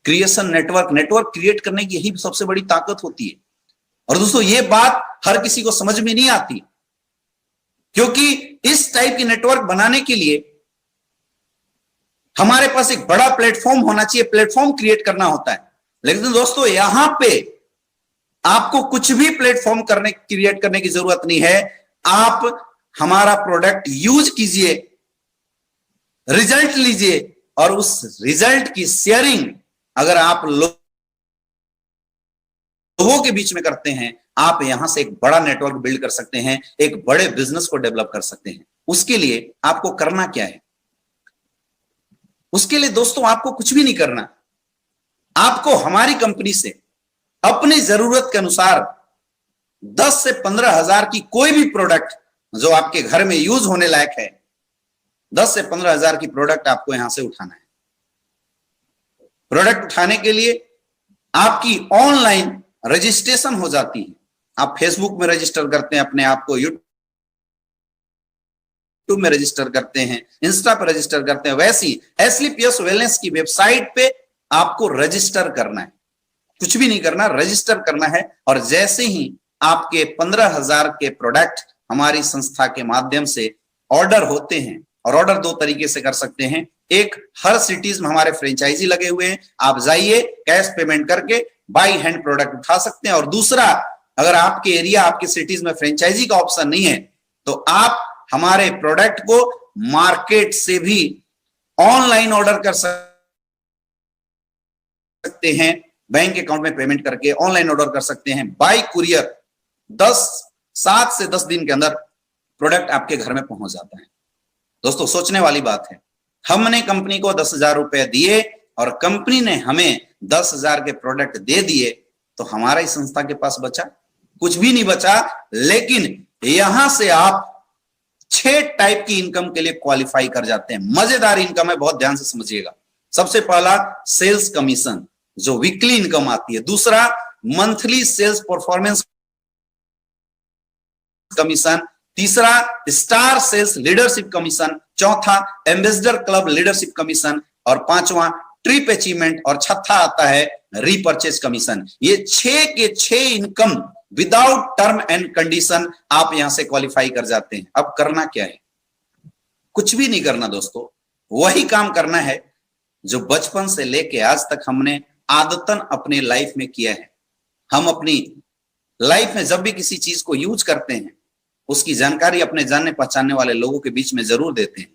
creation network. Network create करने की यही सबसे बड़ी ताकत होती है। और दोस्तों, ये बात हर किसी को समझ में नहीं आती, क्योंकि इस टाइप की नेटवर्क बनाने के लिए हमारे पास एक बड़ा प्लेटफॉर्म होना चाहिए, प्लेटफॉर्म क्रिएट करना होता है। लेकिन दोस्तों, यहां पे आपको कुछ भी प्लेटफॉर्म क्रिएट करने की जरूरत नहीं है। आप हमारा प्रोडक्ट यूज कीजिए, रिजल्ट लीजिए, और उस रिजल्ट की शेयरिंग अगर आप लोगों के बीच में करते हैं, आप यहां से एक बड़ा नेटवर्क बिल्ड कर सकते हैं, एक बड़े बिजनेस को डेवलप कर सकते हैं। उसके लिए आपको करना क्या है? उसके लिए दोस्तों आपको कुछ भी नहीं करना। आपको हमारी कंपनी से अपनी जरूरत के अनुसार 10 से 15 हजार की कोई भी प्रोडक्ट जो आपके घर में यूज होने लायक है, 10 से 15 हजार की प्रोडक्ट आपको यहां से उठाना है। प्रोडक्ट उठाने के लिए आपकी ऑनलाइन रजिस्ट्रेशन हो जाती है। आप फेसबुक में रजिस्टर करते हैं अपने आप को, यूट्यूब में रजिस्टर करते हैं, इंस्टा पर रजिस्टर करते हैं, वैसी एसलीपीएस वेलनेस की वेबसाइट पे आपको रजिस्टर करना है। कुछ भी नहीं करना, रजिस्टर करना है। और जैसे ही आपके 15,000 के प्रोडक्ट हमारी संस्था के माध्यम से ऑर्डर होते हैं, और ऑर्डर दो तरीके से कर सकते हैं। एक, हर सिटीज में हमारे फ्रेंचाइजी लगे हुए हैं, आप जाइए कैश पेमेंट करके बाई हैंड प्रोडक्ट उठा सकते हैं। और दूसरा, अगर आपके एरिया, आपके सिटीज में फ्रेंचाइजी का ऑप्शन नहीं है, तो आप हमारे प्रोडक्ट को मार्केट से भी ऑनलाइन ऑर्डर कर सकते हैं, बैंक अकाउंट में पेमेंट करके ऑनलाइन ऑर्डर कर सकते हैं। बाई कुरियर 7 से 10 दिन के अंदर प्रोडक्ट आपके घर में पहुंच जाता है। दोस्तों सोचने वाली बात है, हमने कंपनी को 10,000 रुपए दिए और कंपनी ने हमें 10,000 के प्रोडक्ट दे दिए, तो हमारा ही संस्था के पास बचा कुछ भी नहीं बचा। लेकिन यहां से आप 6 टाइप की इनकम के लिए क्वालिफाई कर जाते हैं। मजेदार इनकम है, बहुत ध्यान से समझिएगा। सबसे पहला, सेल्स कमीशन, जो वीकली इनकम आती है। दूसरा, मंथली सेल्स परफॉर्मेंस कमीशन। तीसरा, स्टार सेल्स लीडरशिप कमीशन। चौथा, एम्बेसडर क्लब लीडरशिप कमीशन। और पांचवा, ट्रिप अचीवमेंट। और छठा आता है रीपर्चेज कमीशन। ये 6 के 6 income without term and condition आप यहां से क्वालिफाई कर जाते हैं। अब करना क्या है? कुछ भी नहीं करना दोस्तों, वही काम करना है जो बचपन से लेके आज तक हमने आदतन अपने लाइफ में किया है। हम अपनी लाइफ में जब भी किसी चीज को यूज करते हैं, उसकी जानकारी अपने जानने पहचानने वाले लोगों के बीच में जरूर देते हैं,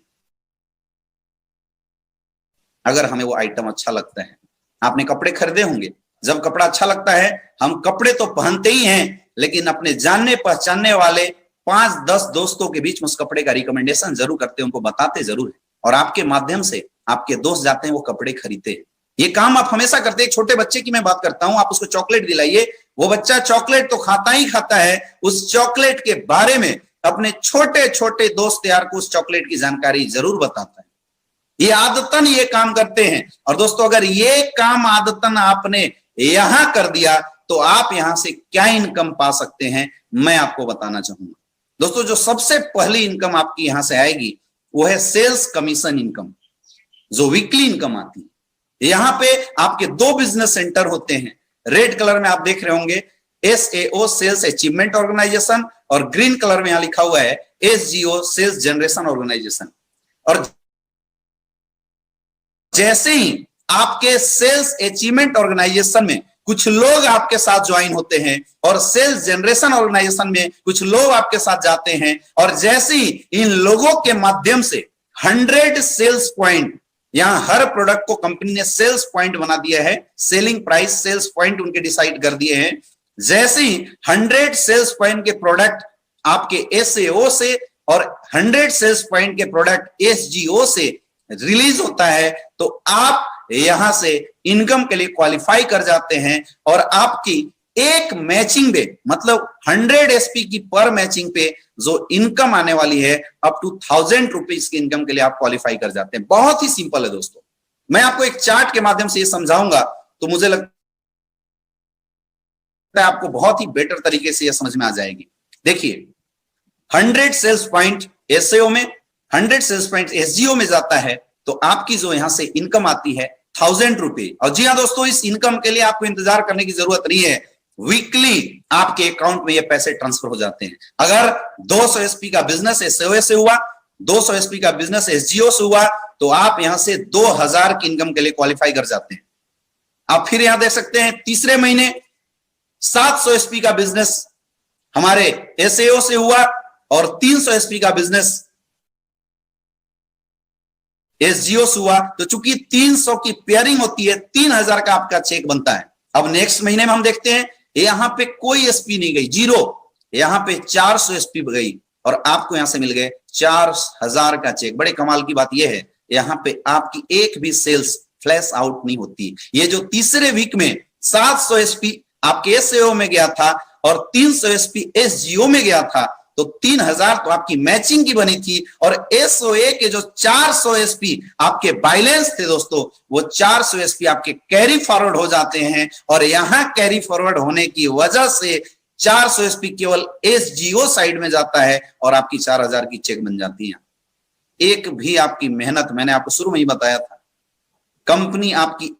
अगर हमें वो आइटम अच्छा लगता है। आपने कपड़े खरीदे होंगे, जब कपड़ा अच्छा लगता है हम कपड़े तो पहनते ही हैं, लेकिन अपने जानने पहचानने वाले 5-10 दोस्तों के बीच में उस कपड़े का रिकमेंडेशन जरूर करते हैं, उनको बताते जरूर है। और आपके माध्यम से आपके दोस्त जाते हैं, वो कपड़े खरीदते हैं। ये काम आप हमेशा करते हैं। एक छोटे बच्चे की मैं बात करता हूं, आप उसको चॉकलेट दिलाइए, वो बच्चा चॉकलेट तो खाता ही खाता है, उस चॉकलेट के बारे में अपने छोटे छोटे दोस्त यार को उस चॉकलेट की जानकारी जरूर बताता है। ये आदतन ये काम करते हैं। और दोस्तों, अगर ये काम आदतन आपने यहां कर दिया, तो आप यहां से क्या इनकम पा सकते हैं, मैं आपको बताना चाहूंगा। दोस्तों, जो सबसे पहली इनकम आपकी यहां से आएगी वो है सेल्स कमीशन इनकम, जो वीकली इनकम आती है। यहां पे आपके 2 बिजनेस सेंटर होते हैं। रेड कलर में आप देख रहे होंगे SAO सेल्स अचीवमेंट ऑर्गेनाइजेशन, और ग्रीन कलर में यहां लिखा हुआ है SGO सेल्स जनरेशन ऑर्गेनाइजेशन। और जैसे ही आपके सेल्स अचीवमेंट ऑर्गेनाइजेशन में कुछ लोग आपके साथ ज्वाइन होते हैं, और सेल्स जनरेशन ऑर्गेनाइजेशन में कुछ लोग आपके साथ जाते हैं, और जैसे ही इन लोगों के माध्यम से 100 सेल्स पॉइंट, यहां हर प्रोडक्ट को कंपनी ने सेल्स पॉइंट बना दिया है, सेलिंग प्राइस सेल्स पॉइंट उनके डिसाइड कर दिए हैं। जैसे ही 100 सेल्स पॉइंट के प्रोडक्ट आपके SAO से और 100 सेल्स पॉइंट के प्रोडक्ट SGO से रिलीज होता है, तो आप यहां से इनकम के लिए क्वालिफाई कर जाते हैं। और आपकी एक मैचिंग पे, मतलब 100 SP की पर मैचिंग पे जो इनकम आने वाली है, अप टू 1000 रुपीज की इनकम के लिए आप क्वालिफाई कर जाते हैं। बहुत ही सिंपल है दोस्तों। मैं आपको एक चार्ट के माध्यम से ये समझाऊंगा, तो मुझे लगता है आपको बहुत ही बेटर तरीके से यह समझ में आ जाएगी। देखिए, 100 सेल्स पॉइंट SAO में, 100 सेल्स पॉइंट SGO में जाता है, तो आपकी जो यहां से इनकम आती है 1000 रुपए। और जी हाँ दोस्तों, इस इनकम के लिए आपको इंतजार करने की जरूरत नहीं है, वीकली आपके अकाउंट में ये पैसे ट्रांसफर हो जाते हैं। अगर 200 SP का बिजनेस SAO से हुआ, 200 SP का बिजनेस SGO से हुआ, तो आप यहां से 2000 की इनकम के लिए क्वालिफाई कर जाते हैं। आप फिर यहां देख सकते हैं, तीसरे महीने 700 SP का बिजनेस हमारे SAO से हुआ, और 300 SP का बिजनेस SGO से हुआ। तो चूंकि 300 की पेयरिंग होती है, 3000 का आपका चेक बनता है। अब नेक्स्ट महीने में हम देखते हैं यहां पे कोई एसपी नहीं गई, जीरो। यहां पे 400 एसपी गई और आपको यहां से मिल गए 4000 का चेक। बड़े कमाल की बात यह है, यहां पे आपकी एक भी सेल्स फ्लैश आउट नहीं होती। ये जो तीसरे वीक में 700 एसपी आपके एसएओ में गया था और 300 एसपी एसजीओ में गया था, तो 3000 तो आपकी मैचिंग की बनी थी। और एसओए के जो 400 एसपी आपके बैलेंस थे दोस्तों, वो 400 एसपी आपके कैरी फॉरवर्ड हो जाते हैं। और यहां कैरी फॉरवर्ड होने की वजह से 400 एसपी केवल एसजीओ साइड में जाता है और आपकी 4000 की चेक बन जाती है। एक भी आपकी मेहनत, मैंने आपको शुरू में ही बताया था, कंपनी आपकी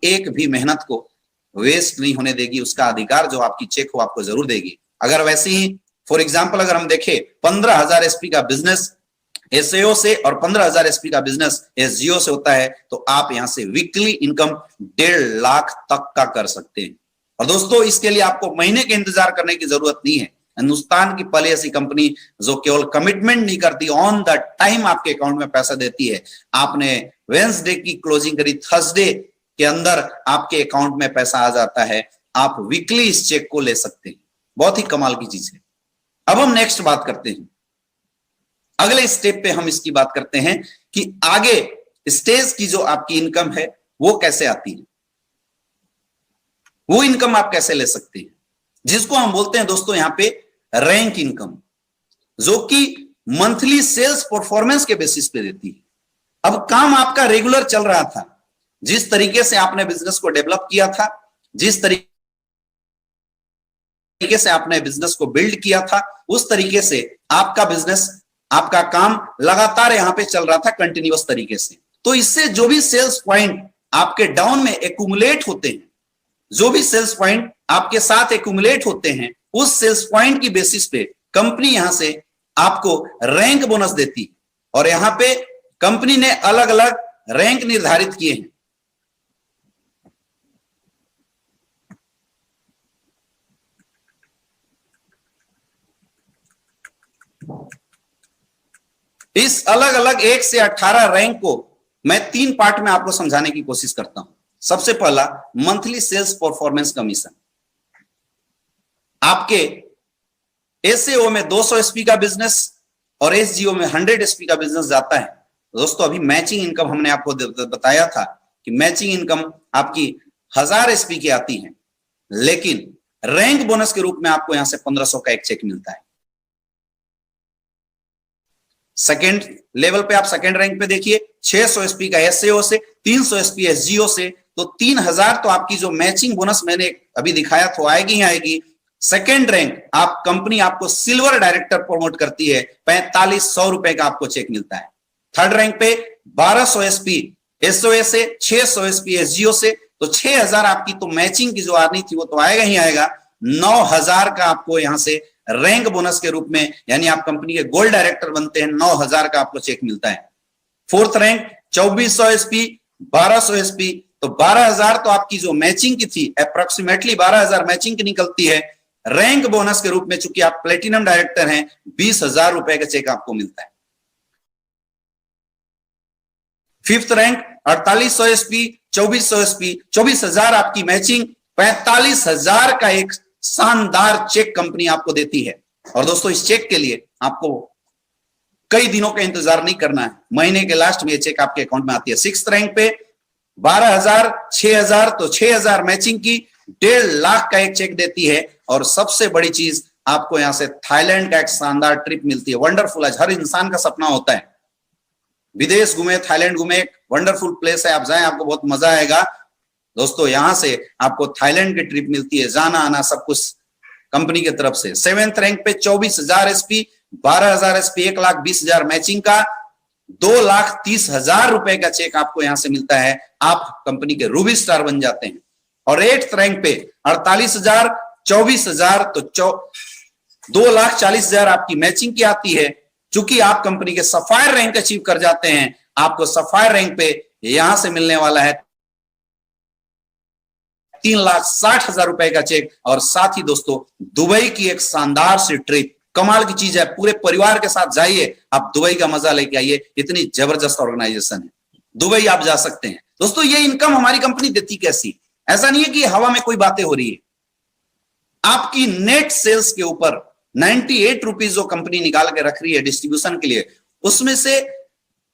एक भी मेहनत को वेस्ट नहीं होने देगी। उसका अधिकार जो आपकी चेक हो आपको जरूर देगी। अगर वैसे ही फॉर एग्जांपल अगर हम देखें 15000 एसपी का बिजनेस एसएओ से और 15000 एसपी का बिजनेस एसजीओ से होता है, तो आप यहां से वीकली इनकम 1.5 लाख तक का कर सकते हैं। और दोस्तों इसके लिए आपको महीने के इंतजार करने की जरूरत नहीं है। हिंदुस्तान की पहली ऐसी कंपनी जो केवल कमिटमेंट नहीं करती, ऑन द टाइम आपके अकाउंट में पैसा देती है। आपने वेडनेसडे की क्लोजिंग करी, थर्सडे के अंदर आपके अकाउंट में पैसा आ जाता है। आप वीकली इस चेक को ले सकते हैं। बहुत ही कमाल की चीज है। अब हम नेक्स्ट बात करते हैं, अगले स्टेप पे हम इसकी बात करते हैं कि आगे स्टेज की जो आपकी इनकम है वो कैसे आती है, वो इनकम आप कैसे ले सकते हैं, जिसको हम बोलते हैं दोस्तों यहां पे रैंक इनकम, जो कि मंथली सेल्स परफॉर्मेंस के बेसिस पे देती है। अब काम आपका रेगुलर चल रहा था, जिस तरीके से आपने बिजनेस को डेवलप किया था, जिस तरीके से आपने बिजनेस को बिल्ड किया था, उस तरीके से आपका बिजनेस, आपका काम लगातार यहां पे चल रहा था कंटिन्यूअस तरीके से। तो इससे जो भी सेल्स पॉइंट आपके डाउन में एक्यूमुलेट होते हैं, जो भी सेल्स पॉइंट आपके साथ एक्यूमुलेट होते हैं, उस सेल्स पॉइंट की बेसिस पे कंपनी यहां से आपको रैंक बोनस देती। और यहां पे कंपनी ने अलग अलग रैंक निर्धारित किए हैं। इस अलग अलग 1 से 18 रैंक को मैं 3 पार्ट में आपको समझाने की कोशिश करता हूं। सबसे पहला, मंथली सेल्स परफॉर्मेंस कमीशन। आपके एसएओ में 200 एसपी का बिजनेस और एसजीओ में 100 एसपी का बिजनेस जाता है। दोस्तों अभी मैचिंग इनकम हमने आपको बताया था कि मैचिंग इनकम आपकी 1000 एसपी की आती है, लेकिन रैंक बोनस के रूप में आपको यहां से 1500 का एक चेक मिलता है। सेकेंड लेवल पे आप सेकेंड रैंक पे देखिए, 600 एसपी का एसएओ से, 300 एसपी एसजीओ से, तो 3000 तो आपकी जो मैचिंग बोनस मैंने अभी दिखाया तो आएगी ही आएगी। सेकेंड रैंक आप कंपनी आपको सिल्वर डायरेक्टर प्रमोट करती है, 4500 रुपए का आपको चेक मिलता है। थर्ड रैंक पे 1200 एसपी एसओए से, 600 एसपी एसजीओ से, तो 6000 आपकी तो मैचिंग की जो आनी थी वो तो आएगा ही आएगा। 9000 का आपको यहां से रैंक बोनस के रूप में, यानी आप कंपनी के गोल्ड डायरेक्टर बनते हैं, 9000 का आपको चेक मिलता है। फोर्थ रैंक 2400 एसपी, 1200 एसपी, तो 12000 तो आपकी जो मैचिंग की थी, अप्रोक्सीमेटली 12000 मैचिंग की निकलती है। रैंक बोनस के रूप में चूंकि आप प्लेटिनम डायरेक्टर हैं, 20000 रुपए का चेक आपको मिलता है। फिफ्थ रैंक 4800 एसपी, 2400 एसपी, 24000 आपकी मैचिंग, 45000 का एक शानदार चेक कंपनी आपको देती है। और दोस्तों इस चेक के लिए आपको कई दिनों का इंतजार नहीं करना है, महीने के लास्ट में ये चेक आपके अकाउंट में आती है। सिक्स्थ रैंक पे 12000, 6000, तो 6000 मैचिंग की 1.5 लाख का एक चेक देती है। और सबसे बड़ी चीज, आपको यहां से थाईलैंड का एक शानदार ट्रिप मिलती है। वंडरफुल, आज हर इंसान का सपना होता है विदेश घूमे, थाईलैंड घूमे, एक वंडरफुल प्लेस है, आप जाएं, आपको बहुत मजा आएगा। दोस्तों यहां से आपको थाईलैंड की ट्रिप मिलती है, जाना आना सब कुछ कंपनी की तरफ से। सेवेंथ रैंक पे 24000 एसपी, 12000 एसपी, 1,20,000 मैचिंग का 2,30,000 रुपए का चेक आपको यहां से मिलता है। आप कंपनी के रूबी स्टार बन जाते हैं। और 8th रैंक पे 48,000, 24,000, तो 2,40,000 आपकी मैचिंग की आती है। चूंकि आप कंपनी के सफायर रैंक अचीव कर जाते हैं, आपको सफायर रैंक पे यहां से मिलने वाला है 3,60,000 रुपए का चेक। और साथ ही दोस्तों दुबई की एक शानदार सी ट्रिप, कमाल की चीज है, पूरे परिवार के साथ जाइए, आप दुबई का मजा लेके आइए, इतनी जबरदस्त ऑर्गेनाइजेशन है, दुबई आप जा सकते हैं। दोस्तों ये इनकम हमारी कंपनी देती कैसी, ऐसा नहीं है कि हवा में कोई बातें हो रही है। आपकी नेट सेल्स के ऊपर 98 रुपीज जो कंपनी निकाल के रख रही है डिस्ट्रीब्यूशन के लिए, उसमें से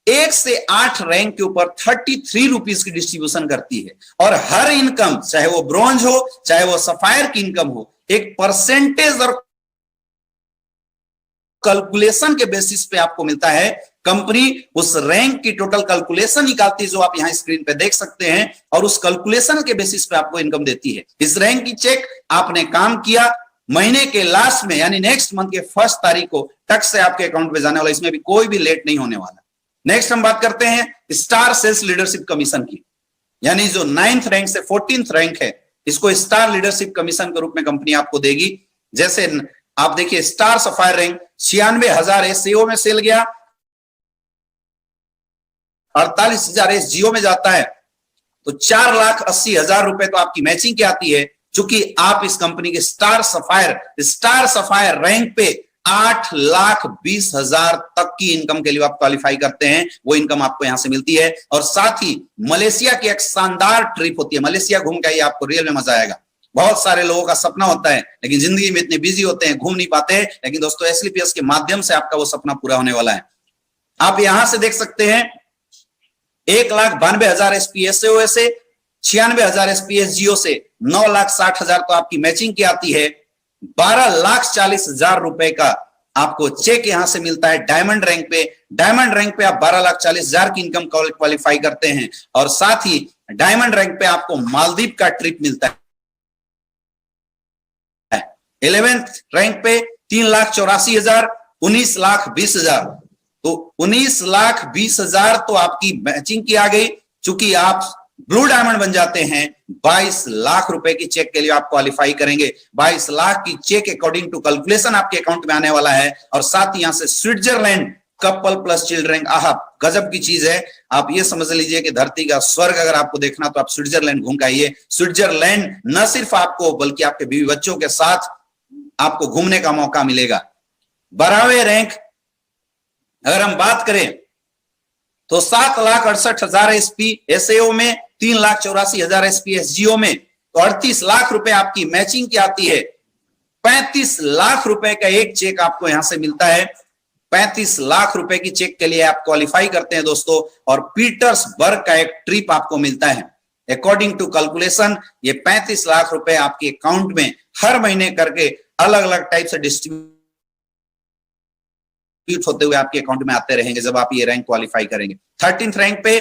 1 से 8 रैंक के ऊपर 33 रुपीज की डिस्ट्रीब्यूशन करती है। और हर इनकम, चाहे वो ब्रॉन्ज हो चाहे वो सफायर की इनकम हो, एक परसेंटेज और कैलकुलेशन के बेसिस पे आपको मिलता है। कंपनी उस रैंक की टोटल कैलकुलेशन निकालती है जो आप यहां स्क्रीन पे देख सकते हैं, और उस कैलकुलेशन के बेसिस पे आपको इनकम देती है। इस रैंक की चेक आपने काम किया, महीने के लास्ट में यानी नेक्स्ट मंथ के 1 तारीख को टक से आपके अकाउंट में जाने वाला, इसमें भी कोई भी लेट नहीं होने वाला। नेक्स्ट हम बात करते हैं स्टार सेल्स लीडरशिप कमीशन की, यानी जो 9th रैंक से 14th रैंक है, इसको स्टार लीडरशिप कमीशन के रूप में कंपनी आपको देगी। जैसे आप देखिए, स्टार सफायर रैंक 96,000 एससीओ में सेल गया, 48,000 एसजीओ में जाता है, तो 4,80,000 रुपए तो आपकी मैचिंग की आती है। चूंकि आप इस कंपनी के स्टार सफायर रैंक पे 8,20,000 तक की इनकम के लिए आप क्वालिफाई करते हैं, वो इनकम आपको यहां से मिलती है। और साथ ही मलेशिया की एक शानदार ट्रिप होती है, मलेशिया घूम के आइए, आपको रियल में मजा आएगा। बहुत सारे लोगों का सपना होता है, लेकिन जिंदगी में इतने बिजी होते हैं, घूम नहीं पाते। लेकिन दोस्तों, एसलीपीएस के माध्यम से आपका वो सपना पूरा होने वाला है। आप यहां से देख सकते हैं 1,92,000 एसपीएसओ से, 96,000 एसपीएसजीओ से 9,60,000 तो आपकी मैचिंग की आती है। 12,40,000 रुपए का आपको चेक यहां से मिलता है डायमंड रैंक पे। डायमंड रैंक पे आप 12,40,000 की इनकम क्वालिफाई करते हैं, और साथ ही डायमंड रैंक पे आपको मालदीव का ट्रिप मिलता है। 11th रैंक पे 3,84,000, 19,20,000, तो 19,20,000 तो आपकी मैचिंग की आ गई। चूंकि आप ब्लू डायमंड बन जाते हैं, 22 लाख रुपए की चेक के लिए आप क्वालिफाई करेंगे। 22 लाख की चेक अकॉर्डिंग टू कैलकुलेशन आपके अकाउंट में आने वाला है। और साथ ही यहां से स्विट्जरलैंड कपल प्लस चिल्ड्रन, आहा गजब की चीज है। आप ये समझ लीजिए कि धरती का स्वर्ग अगर आपको देखना तो आप स्विट्जरलैंड घूम के आइए। स्विट्जरलैंड न सिर्फ आपको बल्कि आपके बीवी बच्चों के साथ आपको घूमने का मौका मिलेगा। 12वें रैंक अगर हम बात करें तो 7,68,000 एसपी एसएओ में, 3,84,000 एसपी एसजीओ में, तो 38 लाख रुपए आपकी मैचिंग की आती है। 35 लाख रुपए का एक चेक आपको यहां से मिलता है। 35 लाख रुपए की चेक के लिए आप क्वालिफाई करते हैं दोस्तों, और पीटर्सबर्ग का एक ट्रिप आपको मिलता है। अकॉर्डिंग टू कैलकुलेशन ये 35 लाख रुपए आपके अकाउंट में हर महीने करके अलग अलग टाइप से डिस्ट्रीब्यूट होते हुए आपके अकाउंट में आते रहेंगे जब आप ये रैंक क्वालिफाई करेंगे। 13th रैंक पे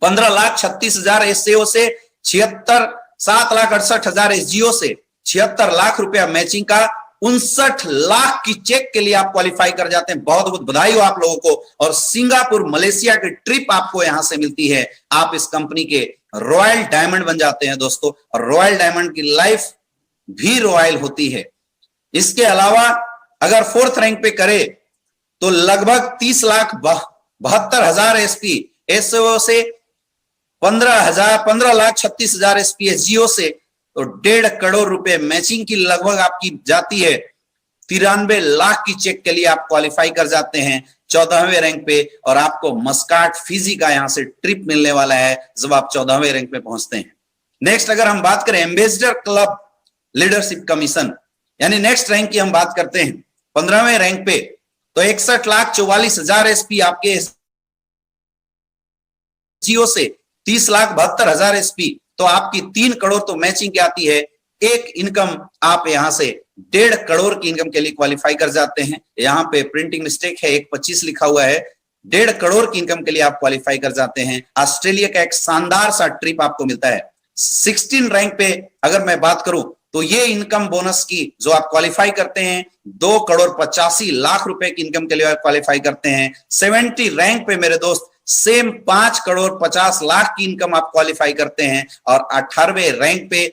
15,36,000 एसएओ से, 7,68,000 एसजीओ से 76 लाख रुपया मैचिंग का, 59 लाख की चेक के लिए आप क्वालिफाई कर जाते हैं। बहुत बहुत बधाई हो आप लोगों को। और सिंगापुर मलेशिया की ट्रिप आपको यहां से मिलती है। आप इस कंपनी के रॉयल डायमंड बन जाते हैं दोस्तों, और रॉयल डायमंड की लाइफ भी रॉयल होती है। इसके अलावा अगर 4th रैंक पे करे तो लगभग 30,72,000 एसपी एसओ से, 15,36,000 एसपी एसजीओ से, तो 1.5 करोड़ रुपए मैचिंग की लगभग आपकी जाती है। 93 लाख की चेक के लिए आप क्वालिफाई कर जाते हैं 14वें रैंक पे, और आपको मस्काट फिजी का यहां से ट्रिप मिलने वाला है जब आप 14वें रैंक पे पहुंचते हैं। नेक्स्ट अगर हम बात करें एम्बेसडर क्लब लीडरशिप कमीशन, यानी नेक्स्ट रैंक की हम बात करते हैं 15वें रैंक पे, तो 61,44,000 एसपी आपके एसजीओ से, 30,72,000 एसपी, तो आपकी 3 करोड़ तो मैचिंग की आती है। एक इनकम आप यहां से 1.5 करोड़ की इनकम के लिए क्वालिफाई कर जाते हैं। यहां पे प्रिंटिंग मिस्टेक है, 1.25 लिखा हुआ है। 1.5 करोड़ की इनकम के लिए आप क्वालिफाई कर जाते हैं। ऑस्ट्रेलिया का एक शानदार सा ट्रिप आपको मिलता है। 16 रैंक पे अगर मैं बात करूं तो ये इनकम बोनस की जो आप क्वालिफाई करते हैं 2,85,00,000 रुपए की इनकम के लिए क्वालिफाई करते हैं। 70 रैंक पे मेरे दोस्त सेम 5,50,00,000 की इनकम आप क्वालिफाई करते हैं। और 18वें रैंक पे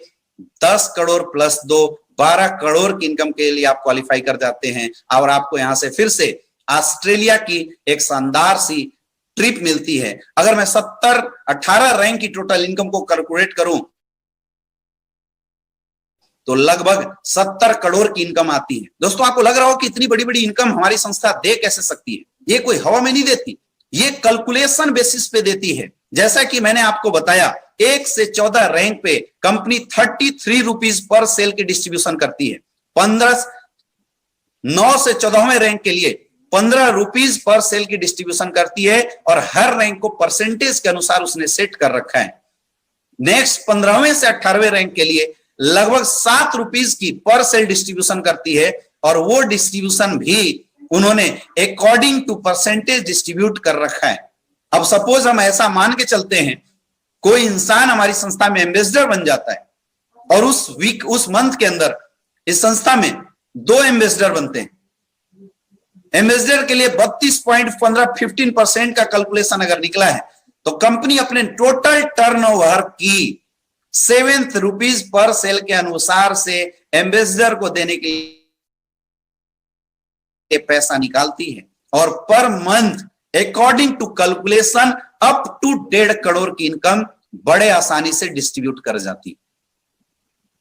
10 करोड़ प्लस 2 12 करोड़ की इनकम के लिए आप क्वालिफाई कर जाते हैं। और आपको यहां से फिर से ऑस्ट्रेलिया की एक शानदार सी ट्रिप मिलती है। अगर मैं 18 रैंक की टोटल इनकम को कैलकुलेट करूं तो लगभग 70 करोड़ की इनकम आती है। दोस्तों आपको लग रहा हो कि इतनी बड़ी बड़ी इनकम हमारी संस्था दे कैसे सकती है? ये कोई हवा में नहीं देती, ये कैलकुलेशन बेसिस पे देती है। जैसा कि मैंने आपको बताया 1 से 14 रैंक पे कंपनी 33 रुपीज पर सेल की डिस्ट्रीब्यूशन करती है। 9 से 14वें रैंक के लिए 15 रुपीज पर सेल की डिस्ट्रीब्यूशन करती है और हर रैंक को परसेंटेज के अनुसार उसने सेट कर रखा है। नेक्स्ट 15वें से 18वें रैंक के लिए लगभग 7 रुपीज की पर सेल डिस्ट्रीब्यूशन करती है और वो डिस्ट्रीब्यूशन भी उन्होंने अकॉर्डिंग टू परसेंटेज डिस्ट्रीब्यूट कर रखा है। अब सपोज हम ऐसा मान के चलते हैं, कोई इंसान हमारी संस्था में एम्बेसडर बन जाता है और उस मंथ के अंदर इस संस्था में 2 एम्बेसडर बनते हैं। एम्बेसडर के लिए 32.15-15% का कैलकुलेशन अगर निकला है तो कंपनी अपने टोटल टर्नओवर की 7 रुपीज पर सेल के अनुसार से एम्बेसडर को देने के लिए पैसा निकालती है और पर month according to calculation up to 1.5 crore की इनकम बड़े आसानी से डिस्ट्रीब्यूट कर जाती है।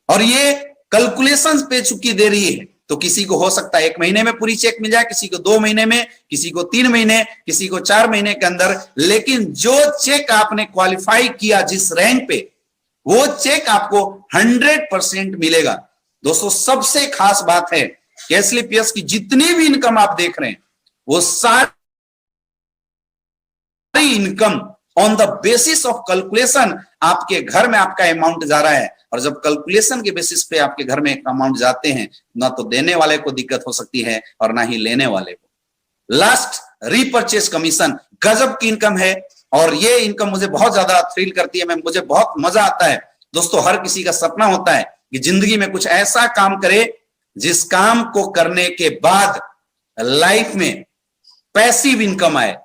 और ये कैलकुलेशन पे चुकी दे रही है, तो किसी को हो सकता है 1 महीने में पूरी चेक मिल जाए, किसी को 2 महीने में, किसी को 3 महीने, किसी को 4 महीने के अंदर, लेकिन जो चेक आपने क्वालिफाई किया जिस रैंक पे, वो चेक आपको 100% मिलेगा। दोस्तों सबसे खास बात है कि एसएलपीएस की जितनी भी इनकम आप देख रहे हैं वो सारी income on the basis of calculation आपके घर में आपका अमाउंट जा रहा है। और जब कैलकुलेशन के बेसिस पे आपके घर में अमाउंट जाते हैं, ना तो देने वाले को दिक्कत हो सकती है और ना ही लेने वाले को। लास्ट रीपर्चेस कमीशन गजब की इनकम है और ये इनकम मुझे बहुत ज्यादा थ्रिल करती है, मुझे बहुत मजा आता है। दोस्तों हर किसी का सपना होता है कि जिंदगी में कुछ ऐसा काम करे जिस काम को करने के बाद लाइफ में पैसिव इनकम आए।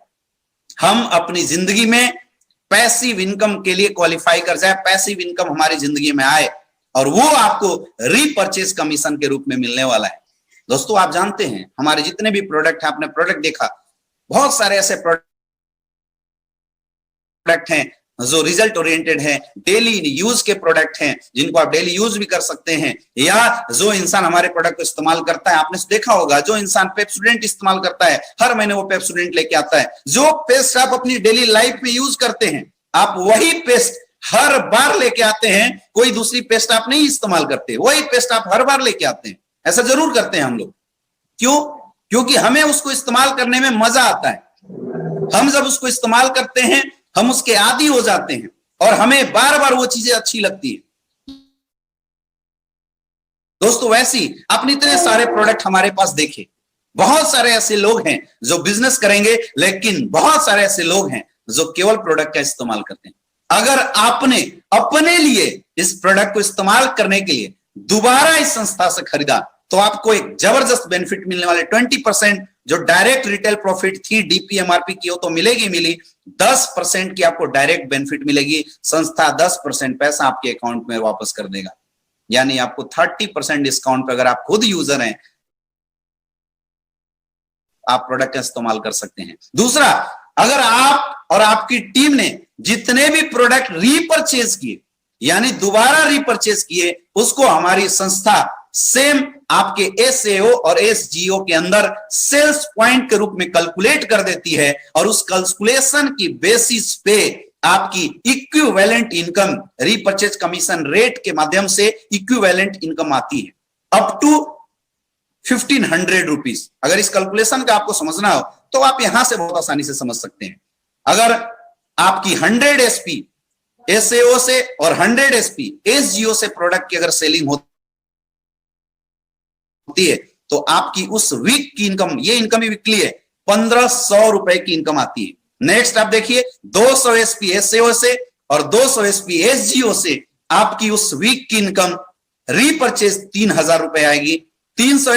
हम अपनी जिंदगी में पैसिव इनकम के लिए क्वालिफाई कर जाए, पैसिव इनकम हमारी जिंदगी में आए और वो आपको रीपर्चेस कमीशन के रूप में मिलने वाला है। दोस्तों आप जानते हैं हमारे जितने भी प्रोडक्ट हैं, आपने प्रोडक्ट देखा, बहुत सारे ऐसे प्रोडक्ट हैं जो रिजल्ट ओरिएंटेड है, डेली यूज के प्रोडक्ट हैं जिनको आप डेली यूज भी कर सकते हैं, या जो इंसान हमारे प्रोडक्ट को इस्तेमाल करता है, आपने देखा होगा जो इंसान पेप्सोडेंट इस्तेमाल करता है हर महीने वो पेप्सोडेंट लेके आता है। जो पेस्ट आप अपनी डेली लाइफ में यूज करते हैं, आप वही पेस्ट हर बार लेके आते हैं, कोई दूसरी पेस्ट आप नहीं इस्तेमाल करते, वही पेस्ट आप हर बार लेके आते हैं। ऐसा जरूर करते हैं हम लोग। क्यों? क्योंकि हमें उसको इस्तेमाल करने में मजा आता है। हम जब उसको इस्तेमाल करते हैं हम उसके आदी हो जाते हैं और हमें बार बार वो चीजें अच्छी लगती है। दोस्तों वैसी आपने इतने सारे प्रोडक्ट हमारे पास देखे, बहुत सारे ऐसे लोग हैं जो बिजनेस करेंगे, लेकिन बहुत सारे ऐसे लोग हैं जो केवल प्रोडक्ट का इस्तेमाल करते हैं। अगर आपने अपने लिए इस प्रोडक्ट को इस्तेमाल करने के लिए दोबारा इस संस्था से खरीदा तो आपको एक जबरदस्त बेनिफिट मिलने वाले 20% जो डायरेक्ट रिटेल प्रॉफिट थी डीपीएमआरपी की वो तो मिलेगी मिली, 10% की आपको डायरेक्ट बेनिफिट मिलेगी। संस्था 10% पैसा आपके अकाउंट में वापस कर देगा, यानी आपको 30% डिस्काउंट पे अगर आप खुद यूजर हैं आप प्रोडक्ट का इस्तेमाल कर सकते हैं। दूसरा, अगर आप और आपकी टीम ने जितने भी प्रोडक्ट रीपरचेज किए यानी दोबारा रीपरचेज किए, उसको हमारी संस्था सेम आपके एसएओ और एसजीओ के अंदर सेल्स पॉइंट के रूप में कैलकुलेट कर देती है और उस कैलकुलेशन की बेसिस पे आपकी equivalent income repurchase commission rate के माध्यम से इक्विवेलेंट इनकम आती है अप टू 1500 रुपीज। अगर इस कैलकुलेशन का आपको समझना हो तो आप यहां से बहुत आसानी से समझ सकते हैं। अगर आपकी 100 एसपी एसएओ से और 100 एसपी एसजीओ से प्रोडक्ट की अगर सेलिंग होती है तो आपकी उस वीक की इनकम, ये इनकम ही वीकली है, 1500 रुपए की इनकम आती है। नेक्स्ट आप देखिए 200 एसपी एसएओ से और 200 एसपी एसजीओ से आपकी उस वीक की इनकम रीपरचेज 3000 रुपए आएगी। 300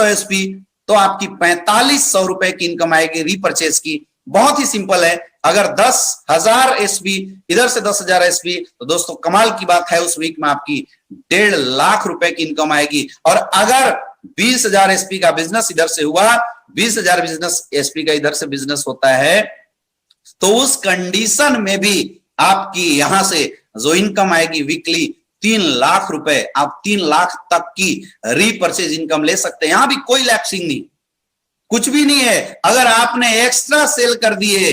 एसपी तो आपकी 4500 रुपए की इनकम आएगी रीपरचेज की। बहुत ही सिंपल है। अगर 10,000 एसपी इधर से 10,000 एसपी तो दोस्तों कमाल की बात है, उस वीक में आपकी 1.5 लाख रुपए की इनकम आएगी। और अगर 20,000 एसपी का बिजनेस इधर से हुआ, 20,000 बिजनेस एसपी का इधर से बिजनेस होता है, तो उस कंडीशन में भी आपकी यहां से जो इनकम आएगी वीकली 3 लाख रुपए, आप 3 लाख तक की रीपरचेज इनकम ले सकते हैं। यहां भी कोई लैप्सिंग नहीं, कुछ भी नहीं है। अगर आपने एक्स्ट्रा सेल कर दिए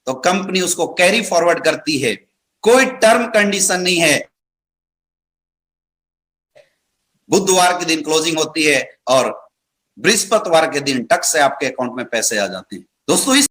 तो कंपनी उसको कैरी फॉरवर्ड करती है कोई टर्म कंडीशन नहीं है। बुधवार के दिन क्लोजिंग होती है और बृहस्पतिवार के दिन टक से आपके अकाउंट में पैसे आ जाते हैं। दोस्तों, इस